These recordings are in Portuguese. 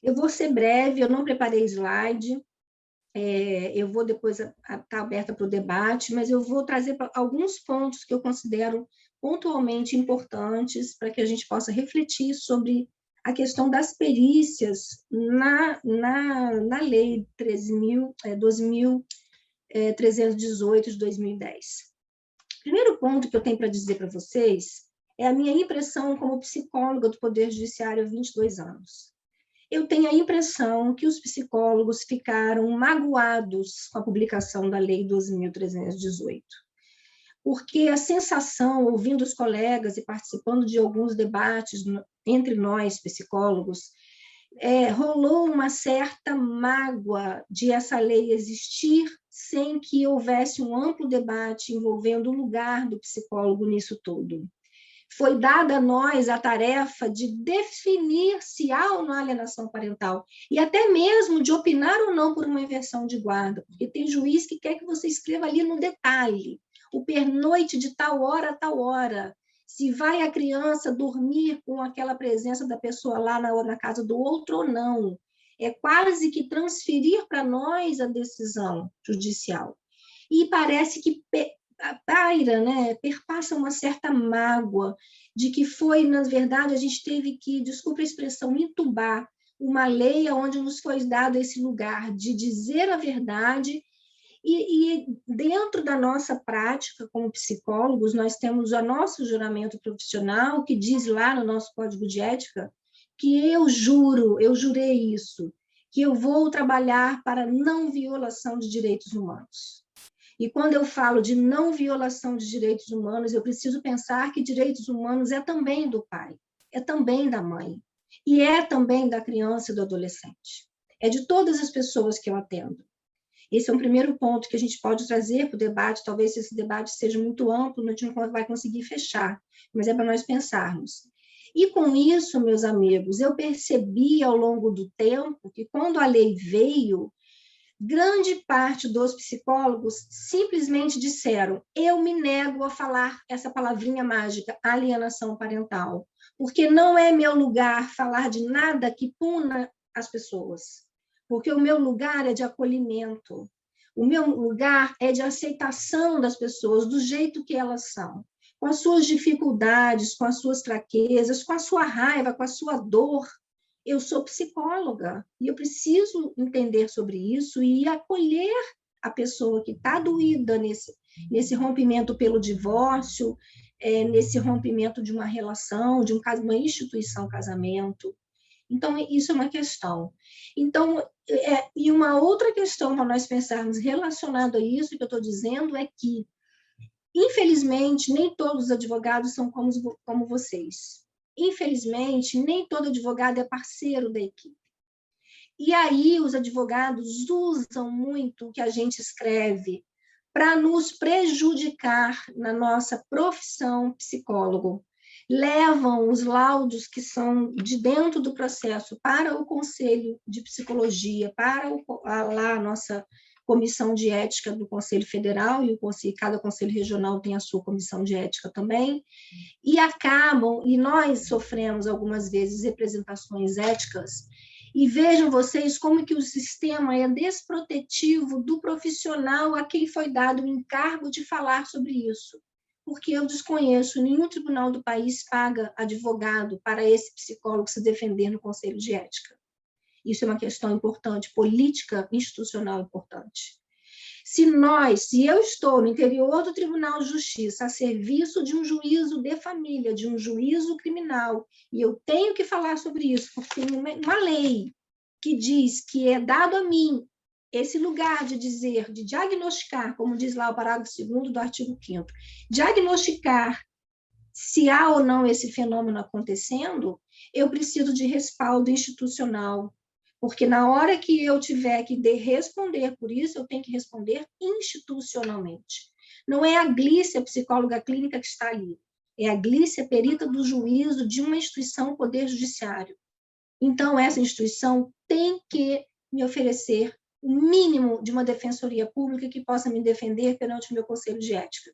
Eu vou ser breve, eu não preparei slide, eu vou depois estar aberta para o debate, mas eu vou trazer alguns pontos que eu considero pontualmente importantes para que a gente possa refletir sobre a questão das perícias na Lei 12.318 de 2010. O primeiro ponto que eu tenho para dizer para vocês é a minha impressão como psicóloga do Poder Judiciário há 22 anos. Eu tenho a impressão que os psicólogos ficaram magoados com a publicação da Lei 12.318, porque a sensação, ouvindo os colegas e participando de alguns debates entre nós, psicólogos, rolou uma certa mágoa de essa lei existir sem que houvesse um amplo debate envolvendo o lugar do psicólogo nisso tudo. Foi dada a nós a tarefa de definir se há ou não alienação parental, e até mesmo de opinar ou não por uma inversão de guarda, porque tem juiz que quer que você escreva ali no detalhe, o pernoite de tal hora a tal hora, se vai a criança dormir com aquela presença da pessoa lá na casa do outro ou não. É quase que transferir para nós a decisão judicial. E parece que paira, né, perpassa uma certa mágoa de que foi, na verdade, a gente teve que, desculpa a expressão, entubar uma lei onde nos foi dado esse lugar de dizer a verdade e dentro da nossa prática como psicólogos, nós temos o nosso juramento profissional que diz lá no nosso código de ética que eu jurei isso, que eu vou trabalhar para não violação de direitos humanos. E quando eu falo de não violação de direitos humanos, eu preciso pensar que direitos humanos é também do pai, é também da mãe, e é também da criança e do adolescente. É de todas as pessoas que eu atendo. Esse é um primeiro ponto que a gente pode trazer para o debate. Talvez esse debate seja muito amplo, a gente não vai conseguir fechar, mas é para nós pensarmos. E com isso, meus amigos, eu percebi ao longo do tempo que quando a lei veio, grande parte dos psicólogos simplesmente disseram: eu me nego a falar essa palavrinha mágica, alienação parental, porque não é meu lugar falar de nada que puna as pessoas, porque o meu lugar é de acolhimento, o meu lugar é de aceitação das pessoas do jeito que elas são, com as suas dificuldades, com as suas fraquezas, com a sua raiva, com a sua dor. Eu sou psicóloga e eu preciso entender sobre isso e acolher a pessoa que está doída nesse rompimento pelo divórcio, nesse rompimento de uma relação, de uma instituição casamento. Então, isso é uma questão. Então, e uma outra questão para nós pensarmos relacionado a isso que eu estou dizendo é que, infelizmente, nem todos os advogados são como vocês. Infelizmente, nem todo advogado é parceiro da equipe. E aí os advogados usam muito o que a gente escreve para nos prejudicar na nossa profissão psicólogo. Levam os laudos que são de dentro do processo para o Conselho de Psicologia, para a nossa comissão de ética do Conselho Federal, e cada Conselho Regional tem a sua comissão de ética também, e acabam, e nós sofremos algumas vezes representações éticas, e vejam vocês como que o sistema é desprotetivo do profissional a quem foi dado o encargo de falar sobre isso, porque eu desconheço, nenhum tribunal do país paga advogado para esse psicólogo se defender no Conselho de Ética. Isso é uma questão importante, política institucional importante. Se eu estou no interior do Tribunal de Justiça a serviço de um juízo de família, de um juízo criminal, e eu tenho que falar sobre isso, porque tem uma lei que diz que é dado a mim esse lugar de dizer, de diagnosticar, como diz lá o parágrafo 2º do artigo 5º, diagnosticar se há ou não esse fenômeno acontecendo, eu preciso de respaldo institucional, porque na hora que eu tiver que responder por isso, eu tenho que responder institucionalmente. Não é a Glícia, a psicóloga clínica, que está ali. É a Glícia, perita do juízo de uma instituição, poder judiciário. Então, essa instituição tem que me oferecer o mínimo de uma defensoria pública que possa me defender perante o meu conselho de ética.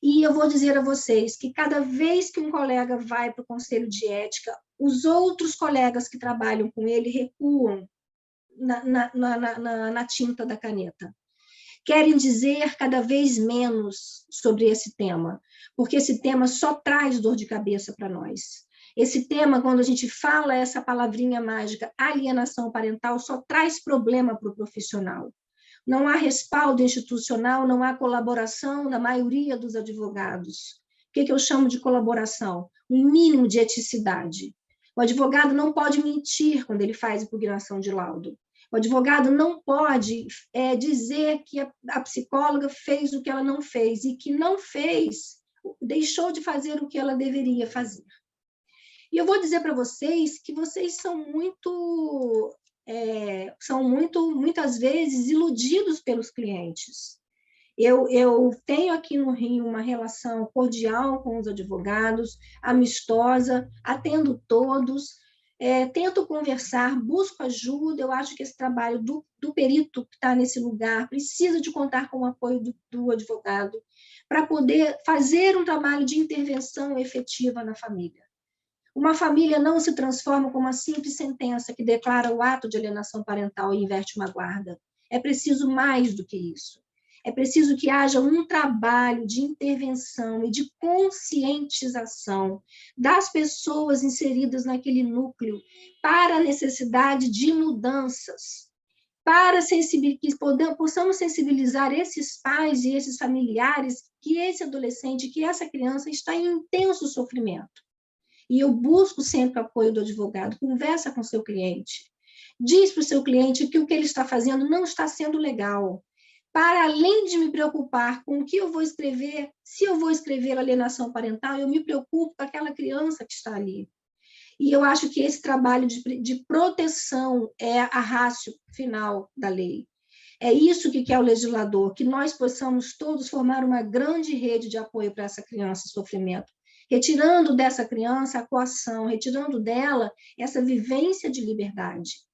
E eu vou dizer a vocês que cada vez que um colega vai para o conselho de ética, os outros colegas que trabalham com ele recuam na tinta da caneta. Querem dizer cada vez menos sobre esse tema, porque esse tema só traz dor de cabeça para nós. Esse tema, quando a gente fala essa palavrinha mágica, alienação parental, só traz problema para o profissional. Não há respaldo institucional, não há colaboração da maioria dos advogados. O que eu chamo de colaboração? Um mínimo de eticidade. O advogado não pode mentir quando ele faz impugnação de laudo. O advogado não pode dizer que a psicóloga fez o que ela não fez e que não fez, deixou de fazer o que ela deveria fazer. E eu vou dizer para vocês que vocês são muitas vezes iludidos pelos clientes. Eu tenho aqui no Rio uma relação cordial com os advogados, amistosa, atendo todos, tento conversar, busco ajuda. Eu acho que esse trabalho do perito que está nesse lugar precisa de contar com o apoio do advogado para poder fazer um trabalho de intervenção efetiva na família. Uma família não se transforma com uma simples sentença que declara o ato de alienação parental e inverte uma guarda. É preciso mais do que isso. É preciso que haja um trabalho de intervenção e de conscientização das pessoas inseridas naquele núcleo para a necessidade de mudanças, para que possamos sensibilizar esses pais e esses familiares que esse adolescente, que essa criança está em intenso sofrimento. E eu busco sempre o apoio do advogado, conversa com o seu cliente, diz para o seu cliente que o que ele está fazendo não está sendo legal. Para além de me preocupar com o que eu vou escrever, se eu vou escrever alienação parental, eu me preocupo com aquela criança que está ali. E eu acho que esse trabalho de proteção é a ratio final da lei. É isso que quer o legislador, que nós possamos todos formar uma grande rede de apoio para essa criança em sofrimento, retirando dessa criança a coação, retirando dela essa vivência de liberdade.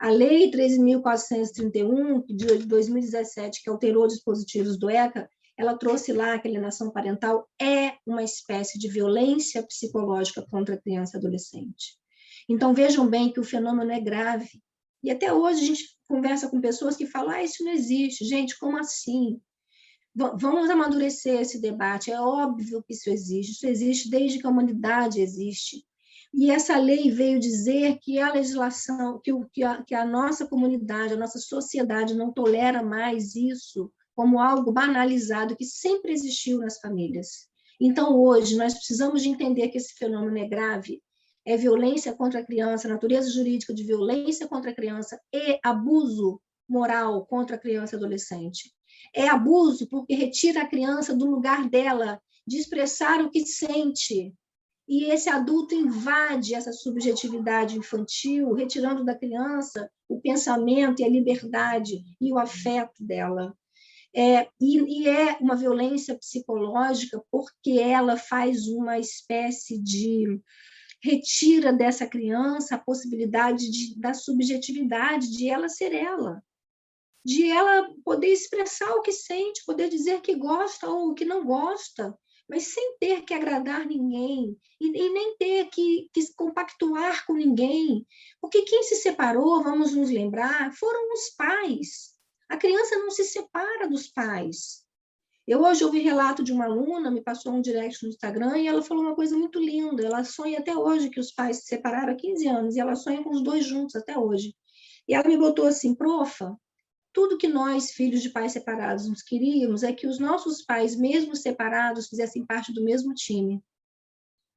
A Lei 13.431, de 2017, que alterou dispositivos do ECA, ela trouxe lá que a alienação parental é uma espécie de violência psicológica contra a criança e adolescente. Então, vejam bem que o fenômeno é grave. E até hoje a gente conversa com pessoas que falam, isso não existe. Gente, como assim? Vamos amadurecer esse debate. É óbvio que isso existe desde que a humanidade existe. E essa lei veio dizer que a legislação, que a nossa comunidade, a nossa sociedade não tolera mais isso como algo banalizado que sempre existiu nas famílias. Então, hoje, nós precisamos de entender que esse fenômeno é grave, é violência contra a criança, natureza jurídica de violência contra a criança e abuso moral contra a criança e adolescente. É abuso porque retira a criança do lugar dela, de expressar o que sente. E esse adulto invade essa subjetividade infantil, retirando da criança o pensamento e a liberdade e o afeto dela. E é uma violência psicológica porque ela faz uma espécie de retira dessa criança a possibilidade da subjetividade, de ela ser ela, de ela poder expressar o que sente, poder dizer que gosta ou que não gosta, mas sem ter que agradar ninguém e nem ter que compactuar com ninguém. Porque quem se separou, vamos nos lembrar, foram os pais. A criança não se separa dos pais. Eu hoje ouvi relato de uma aluna, me passou um direct no Instagram, e ela falou uma coisa muito linda. Ela sonha até hoje que os pais se separaram há 15 anos, e ela sonha com os dois juntos até hoje. E ela me botou assim, profa, tudo que nós, filhos de pais separados, nos queríamos é que os nossos pais, mesmo separados, fizessem parte do mesmo time.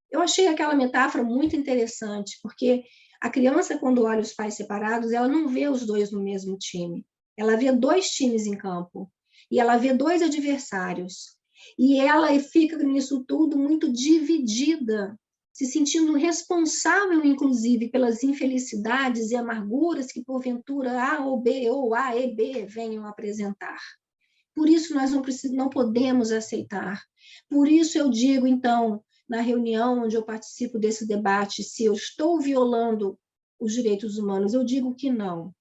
Eu achei aquela metáfora muito interessante, porque a criança, quando olha os pais separados, ela não vê os dois no mesmo time. Ela vê dois times em campo, e ela vê dois adversários. E ela fica nisso tudo muito dividida, se sentindo responsável, inclusive, pelas infelicidades e amarguras que, porventura, A ou B, ou A e B venham apresentar. Por isso, nós não podemos aceitar. Por isso, eu digo, então, na reunião onde eu participo desse debate, se eu estou violando os direitos humanos, eu digo que não.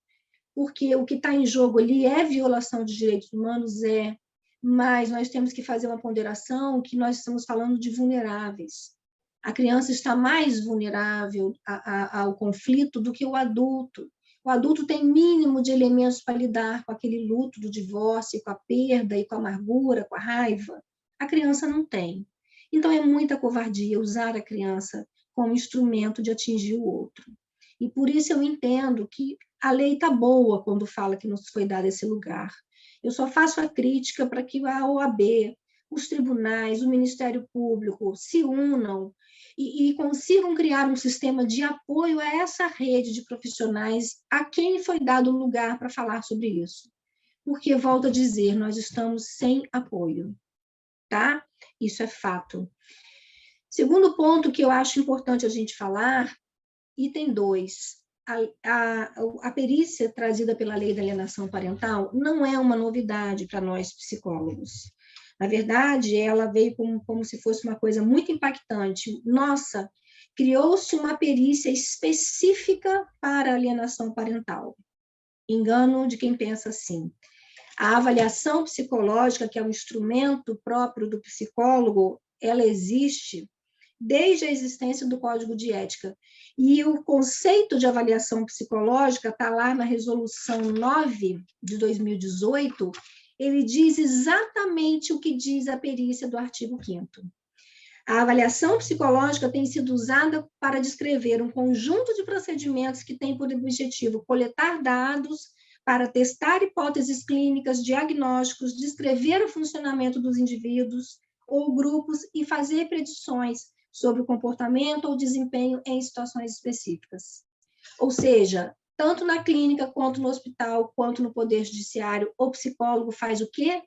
Porque o que está em jogo ali é violação de direitos humanos, mas nós temos que fazer uma ponderação que nós estamos falando de vulneráveis. A criança está mais vulnerável ao conflito do que o adulto. O adulto tem mínimo de elementos para lidar com aquele luto do divórcio, com a perda e com a amargura, com a raiva. A criança não tem. Então, é muita covardia usar a criança como instrumento de atingir o outro. E por isso eu entendo que a lei está boa quando fala que nos foi dado esse lugar. Eu só faço a crítica para que a OAB, os tribunais, o Ministério Público se unam e consigam criar um sistema de apoio a essa rede de profissionais a quem foi dado lugar para falar sobre isso. Porque, volto a dizer, nós estamos sem apoio, tá? Isso é fato. Segundo ponto que eu acho importante a gente falar, item 2, a perícia trazida pela lei da alienação parental não é uma novidade para nós psicólogos. Na verdade, ela veio como se fosse uma coisa muito impactante. Nossa, criou-se uma perícia específica para alienação parental. Engano de quem pensa assim. A avaliação psicológica, que é um instrumento próprio do psicólogo, ela existe desde a existência do Código de Ética. E o conceito de avaliação psicológica está lá na Resolução 9 de 2018, ele diz exatamente o que diz a perícia do artigo 5º. A avaliação psicológica tem sido usada para descrever um conjunto de procedimentos que tem por objetivo coletar dados para testar hipóteses clínicas, diagnósticos, descrever o funcionamento dos indivíduos ou grupos e fazer predições sobre o comportamento ou desempenho em situações específicas. Ou seja, tanto na clínica, quanto no hospital, quanto no Poder Judiciário, o psicólogo faz o quê?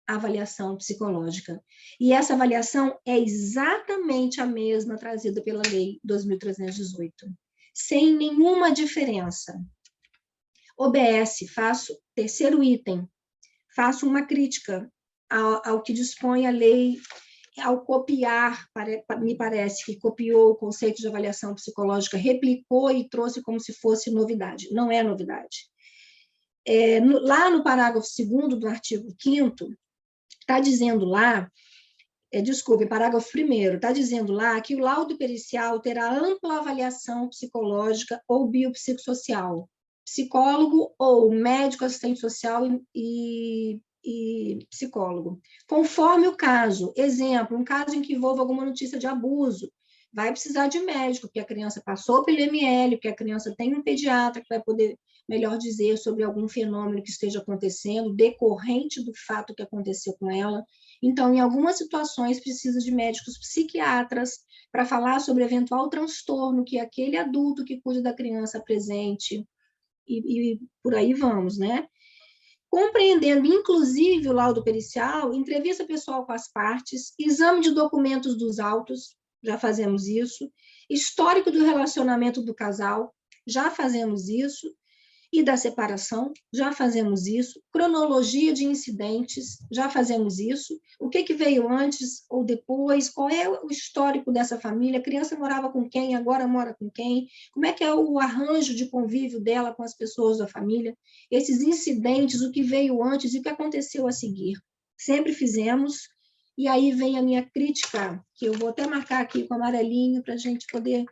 A avaliação psicológica. E essa avaliação é exatamente a mesma trazida pela Lei 2.318, sem nenhuma diferença. OBS, terceiro item, faço uma crítica ao que dispõe a lei, ao copiar, me parece que copiou o conceito de avaliação psicológica, replicou e trouxe como se fosse novidade. Não é novidade. Lá no parágrafo 2º do artigo 5º, está dizendo lá, parágrafo 1º, está dizendo lá que o laudo pericial terá ampla avaliação psicológica ou biopsicossocial, psicólogo ou médico assistente social e psicólogo, conforme o caso. Exemplo, um caso em que envolva alguma notícia de abuso, vai precisar de médico, porque a criança passou pelo ML, porque a criança tem um pediatra que vai poder melhor dizer sobre algum fenômeno que esteja acontecendo, decorrente do fato que aconteceu com ela. Então, em algumas situações, precisa de médicos psiquiatras para falar sobre eventual transtorno que aquele adulto que cuida da criança apresente, e por aí vamos, né? Compreendendo, inclusive, o laudo pericial, entrevista pessoal com as partes, exame de documentos dos autos, já fazemos isso, histórico do relacionamento do casal, já fazemos isso, e da separação, já fazemos isso, cronologia de incidentes, já fazemos isso, o que veio antes ou depois, qual é o histórico dessa família, a criança morava com quem, agora mora com quem, como é que é o arranjo de convívio dela com as pessoas da família, esses incidentes, o que veio antes e o que aconteceu a seguir. Sempre fizemos, e aí vem a minha crítica, que eu vou até marcar aqui com amarelinho para a gente poder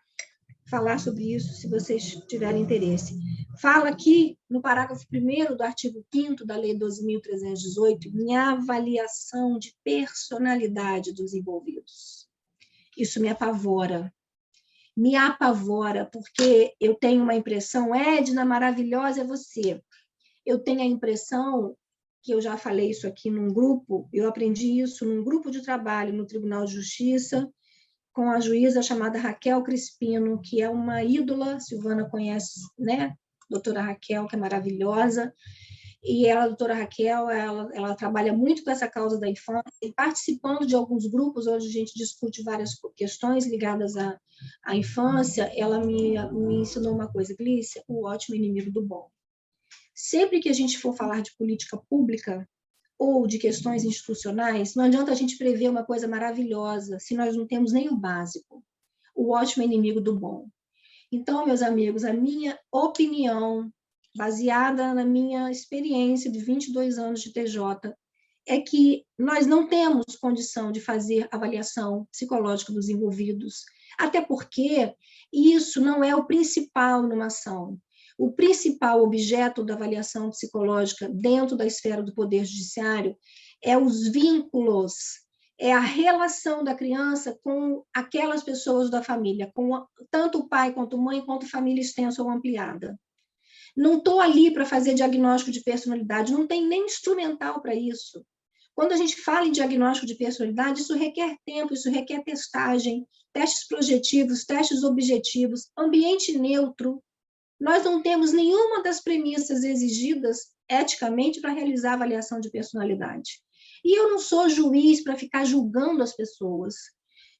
falar sobre isso, se vocês tiverem interesse. Fala aqui, no parágrafo 1º do artigo 5º da Lei 12.318, em avaliação de personalidade dos envolvidos. Isso me apavora. Me apavora, porque eu tenho uma impressão, Edna, maravilhosa é você. Eu tenho a impressão, que eu já falei isso aqui num grupo, eu aprendi isso num grupo de trabalho no Tribunal de Justiça, com a juíza chamada Raquel Crispino, que é uma ídola, Silvana conhece, né? Doutora Raquel, que é maravilhosa, e ela, a doutora Raquel, ela trabalha muito com essa causa da infância, e participando de alguns grupos onde a gente discute várias questões ligadas à infância, ela me ensinou uma coisa, Glícia, o ótimo inimigo do bom. Sempre que a gente for falar de política pública, ou de questões institucionais, não adianta a gente prever uma coisa maravilhosa se nós não temos nem o básico. O ótimo é inimigo do bom. Então, meus amigos, a minha opinião, baseada na minha experiência de 22 anos de TJ, é que nós não temos condição de fazer avaliação psicológica dos envolvidos, até porque isso não é o principal numa ação. O principal objeto da avaliação psicológica dentro da esfera do Poder Judiciário é os vínculos, é a relação da criança com aquelas pessoas da família, com tanto o pai quanto a mãe, quanto a família extensa ou ampliada. Não estou ali para fazer diagnóstico de personalidade, não tem nem instrumental para isso. Quando a gente fala em diagnóstico de personalidade, isso requer tempo, isso requer testagem, testes projetivos, testes objetivos, ambiente neutro. Nós não temos nenhuma das premissas exigidas eticamente para realizar a avaliação de personalidade. E eu não sou juiz para ficar julgando as pessoas.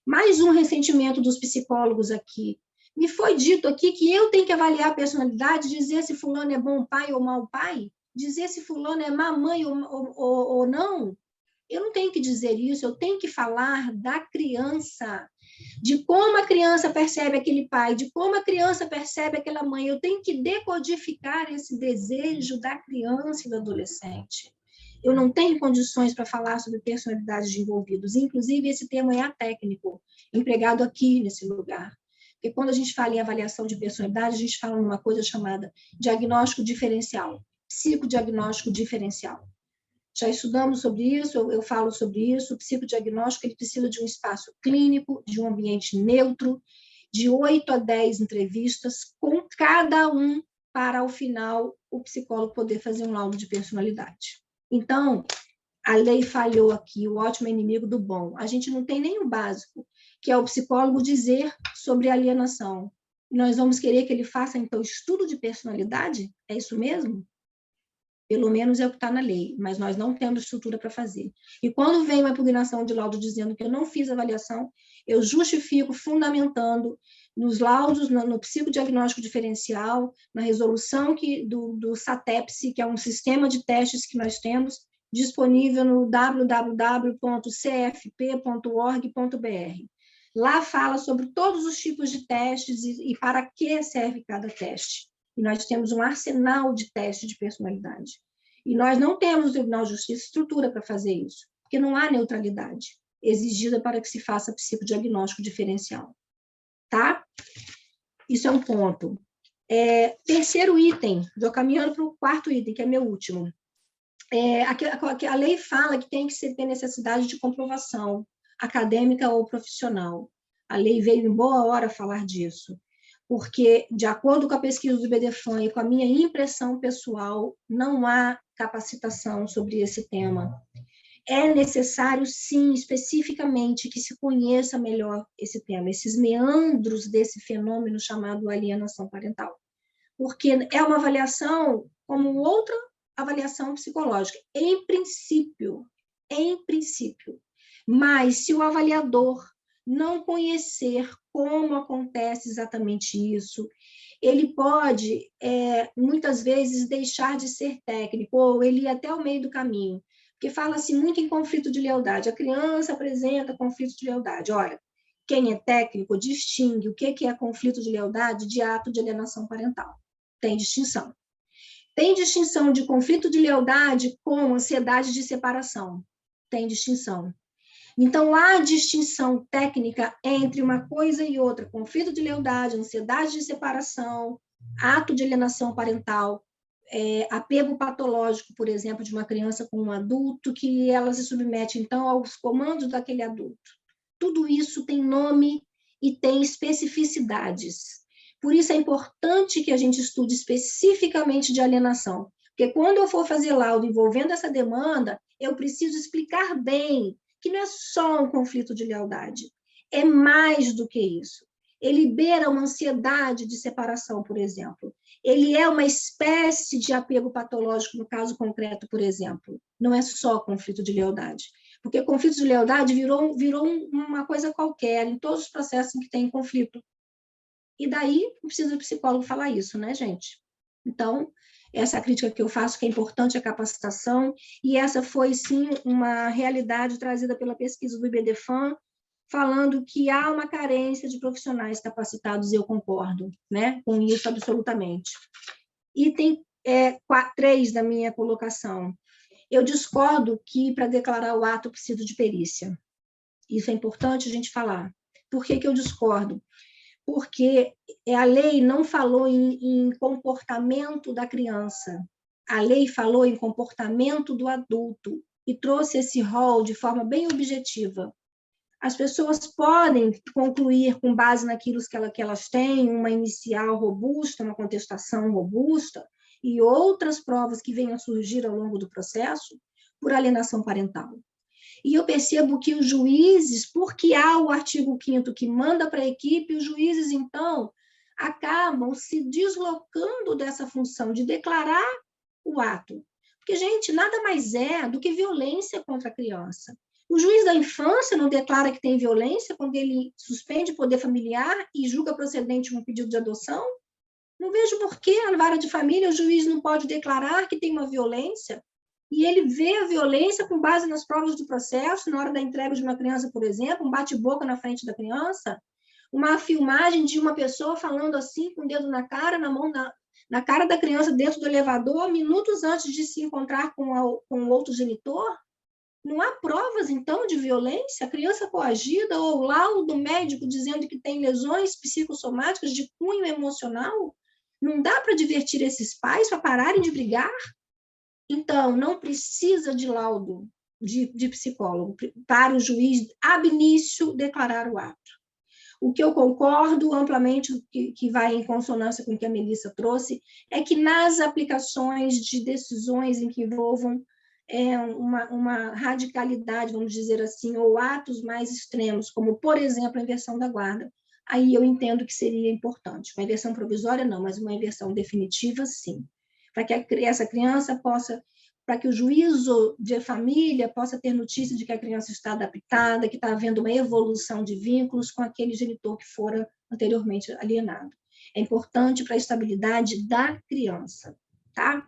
Mais um ressentimento dos psicólogos aqui. Me foi dito aqui que eu tenho que avaliar a personalidade, dizer se fulano é bom pai ou mau pai, dizer se fulano é má mãe ou não. Eu não tenho que dizer isso, eu tenho que falar da criança, de como a criança percebe aquele pai, de como a criança percebe aquela mãe. Eu tenho que decodificar esse desejo da criança e do adolescente. Eu não tenho condições para falar sobre personalidades de envolvidos. Inclusive, esse termo é atécnico, empregado aqui nesse lugar. Porque quando a gente fala em avaliação de personalidade, a gente fala numa coisa chamada diagnóstico diferencial, psicodiagnóstico diferencial. Já estudamos sobre isso, eu falo sobre isso. O psicodiagnóstico ele precisa de um espaço clínico, de um ambiente neutro, de 8 a 10 entrevistas com cada um para, ao final, o psicólogo poder fazer um laudo de personalidade. Então, a lei falhou aqui, o ótimo é inimigo do bom. A gente não tem nem o básico, que é o psicólogo dizer sobre alienação. Nós vamos querer que ele faça, então, estudo de personalidade? É isso mesmo? Pelo menos é o que está na lei, mas nós não temos estrutura para fazer. E quando vem uma impugnação de laudo dizendo que eu não fiz avaliação, eu justifico fundamentando nos laudos, no psicodiagnóstico diferencial, na resolução do SATEPSE, que é um sistema de testes que nós temos, disponível no www.cfp.org.br. Lá fala sobre todos os tipos de testes e para que serve cada teste. E nós temos um arsenal de teste de personalidade. E nós não temos no Tribunal de Justiça estrutura para fazer isso, porque não há neutralidade exigida para que se faça psicodiagnóstico diferencial. Tá? Isso é um ponto. Terceiro item, estou caminhando para o quarto item, que é meu último. A lei fala que tem que ter necessidade de comprovação acadêmica ou profissional. A lei veio em boa hora falar disso, porque, de acordo com a pesquisa do IBDFAN e com a minha impressão pessoal, não há capacitação sobre esse tema. É necessário, sim, especificamente, que se conheça melhor esse tema, esses meandros desse fenômeno chamado alienação parental. Porque é uma avaliação como outra avaliação psicológica, em princípio. Mas, se o avaliador não conhecer como acontece exatamente isso, ele pode, muitas vezes, deixar de ser técnico, ou ele ir até o meio do caminho, porque fala-se muito em conflito de lealdade. A criança apresenta conflito de lealdade. Olha, quem é técnico distingue o que é conflito de lealdade de ato de alienação parental. Tem distinção. Tem distinção de conflito de lealdade com ansiedade de separação. Tem distinção. Então, há distinção técnica entre uma coisa e outra, conflito de lealdade, ansiedade de separação, ato de alienação parental, apego patológico, por exemplo, de uma criança com um adulto, que ela se submete, então, aos comandos daquele adulto. Tudo isso tem nome e tem especificidades. Por isso é importante que a gente estude especificamente de alienação, porque quando eu for fazer laudo envolvendo essa demanda, eu preciso explicar bem que não é só um conflito de lealdade, é mais do que isso. Ele beira uma ansiedade de separação, por exemplo. Ele é uma espécie de apego patológico, no caso concreto, por exemplo. Não é só conflito de lealdade. Porque conflito de lealdade virou uma coisa qualquer em todos os processos em que tem conflito. E daí não precisa do psicólogo falar isso, né, gente? Então, essa é a crítica que eu faço, que é importante a capacitação, e essa foi, sim, uma realidade trazida pela pesquisa do IBDFAN, falando que há uma carência de profissionais capacitados, e eu concordo, né, com isso absolutamente. Item 3 da minha colocação. Eu discordo que, para declarar o ato, preciso de perícia. Isso é importante a gente falar. Por que eu discordo? Porque a lei não falou em comportamento da criança. A lei falou em comportamento do adulto e trouxe esse rol de forma bem objetiva. As pessoas podem concluir, com base naquilo que elas têm, uma inicial robusta, uma contestação robusta, e outras provas que venham a surgir ao longo do processo, por alienação parental. E eu percebo que os juízes, porque há o artigo 5º que manda para a equipe, os juízes, então, acabam se deslocando dessa função de declarar o ato. Porque, gente, nada mais é do que violência contra a criança. O juiz da infância não declara que tem violência quando ele suspende o poder familiar e julga procedente um pedido de adoção? Não vejo por que na vara de família o juiz não pode declarar que tem uma violência e ele vê a violência com base nas provas do processo, na hora da entrega de uma criança, por exemplo, um bate-boca na frente da criança, uma filmagem de uma pessoa falando assim, com o dedo na cara, na mão, na cara da criança dentro do elevador, minutos antes de se encontrar com o outro genitor. Não há provas, então, de violência? A criança coagida ou laudo médico dizendo que tem lesões psicossomáticas de cunho emocional? Não dá para divertir esses pais para pararem de brigar? Então, não precisa de laudo de psicólogo para o juiz, ab início, declarar o ato. O que eu concordo amplamente, que vai em consonância com o que a Melissa trouxe, é que nas aplicações de decisões em que envolvam uma radicalidade, vamos dizer assim, ou atos mais extremos, como, por exemplo, a inversão da guarda, aí eu entendo que seria importante. Uma inversão provisória, não, mas uma inversão definitiva, sim. Para que essa criança possa, para que o juízo de família possa ter notícia de que a criança está adaptada, que está havendo uma evolução de vínculos com aquele genitor que fora anteriormente alienado. É importante para a estabilidade da criança, tá?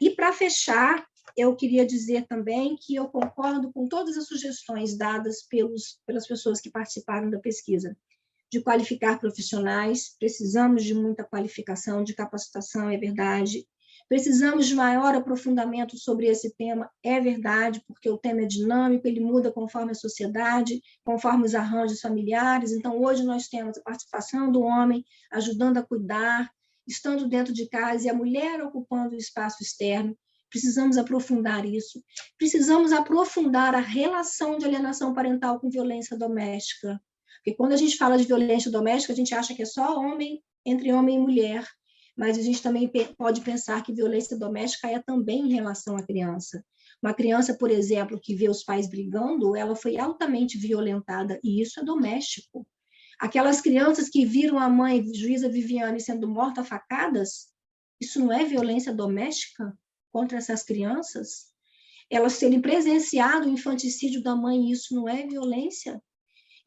E para fechar, eu queria dizer também que eu concordo com todas as sugestões dadas pelas pessoas que participaram da pesquisa, de qualificar profissionais, precisamos de muita qualificação, de capacitação, é verdade. Precisamos de maior aprofundamento sobre esse tema, é verdade, porque o tema é dinâmico, ele muda conforme a sociedade, conforme os arranjos familiares. Então, hoje nós temos a participação do homem ajudando a cuidar, estando dentro de casa, e a mulher ocupando o espaço externo. Precisamos aprofundar isso. Precisamos aprofundar a relação de alienação parental com violência doméstica. Porque quando a gente fala de violência doméstica, a gente acha que é só entre homem e mulher, mas a gente também pode pensar que violência doméstica é também em relação à criança. Uma criança, por exemplo, que vê os pais brigando, ela foi altamente violentada, e isso é doméstico. Aquelas crianças que viram a mãe, juíza Viviane, sendo morta a facadas, isso não é violência doméstica contra essas crianças? Elas terem presenciado o infanticídio da mãe, isso não é violência?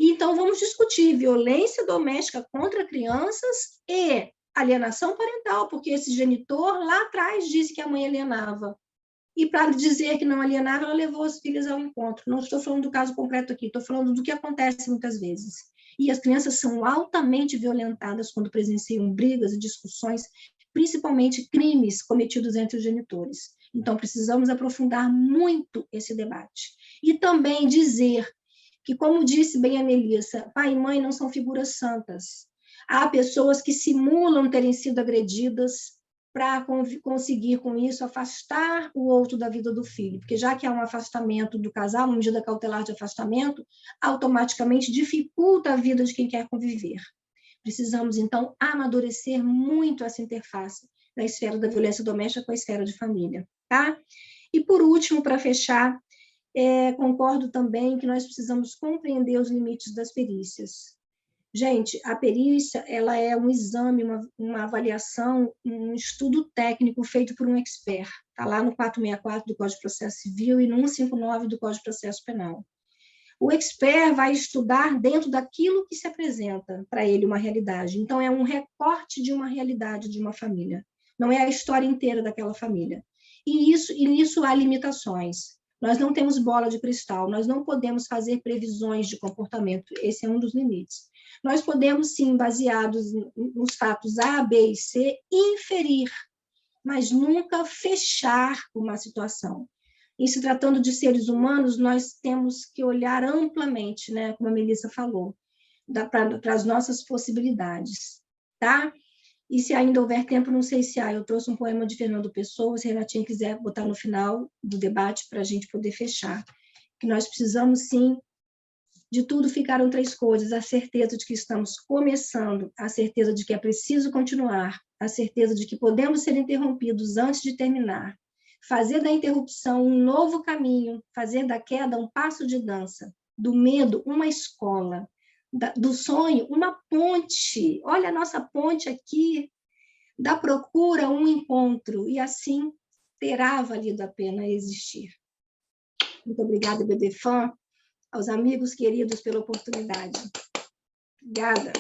Então, vamos discutir violência doméstica contra crianças e alienação parental, porque esse genitor lá atrás disse que a mãe alienava. E para dizer que não alienava, ela levou as filhas ao encontro. Não estou falando do caso concreto aqui, estou falando do que acontece muitas vezes. E as crianças são altamente violentadas quando presenciam brigas e discussões, principalmente crimes cometidos entre os genitores. Então, precisamos aprofundar muito esse debate. E também dizer que, como disse bem a Melissa, pai e mãe não são figuras santas. Há pessoas que simulam terem sido agredidas para conseguir, com isso, afastar o outro da vida do filho, porque já que há um afastamento do casal, uma medida cautelar de afastamento, automaticamente dificulta a vida de quem quer conviver. Precisamos, então, amadurecer muito essa interface da esfera da violência doméstica com a esfera de família, tá? E, por último, para fechar, concordo também que nós precisamos compreender os limites das perícias. Gente, a perícia, ela é um exame, uma avaliação, um estudo técnico feito por um expert. Está lá no 464 do Código de Processo Civil e no 159 do Código de Processo Penal. O expert vai estudar dentro daquilo que se apresenta para ele uma realidade. Então, é um recorte de uma realidade de uma família. Não é a história inteira daquela família. E nisso há limitações. Nós não temos bola de cristal, nós não podemos fazer previsões de comportamento, esse é um dos limites. Nós podemos, sim, baseados nos fatos A, B e C, inferir mas nunca fechar uma situação. E se tratando de seres humanos, nós temos que olhar amplamente, né, como a Melissa falou, para as nossas possibilidades, tá? E se ainda houver tempo, não sei se eu trouxe um poema de Fernando Pessoa, se a Renatinha quiser botar no final do debate para a gente poder fechar. Que nós precisamos, sim, de tudo ficaram 3 coisas: a certeza de que estamos começando, a certeza de que é preciso continuar, a certeza de que podemos ser interrompidos antes de terminar, fazer da interrupção um novo caminho, fazer da queda um passo de dança, do medo uma escola, do sonho uma ponte. Olha a nossa ponte aqui, da procura um encontro, e assim terá valido a pena existir. Muito obrigada, BDFAN, aos amigos queridos pela oportunidade. Obrigada.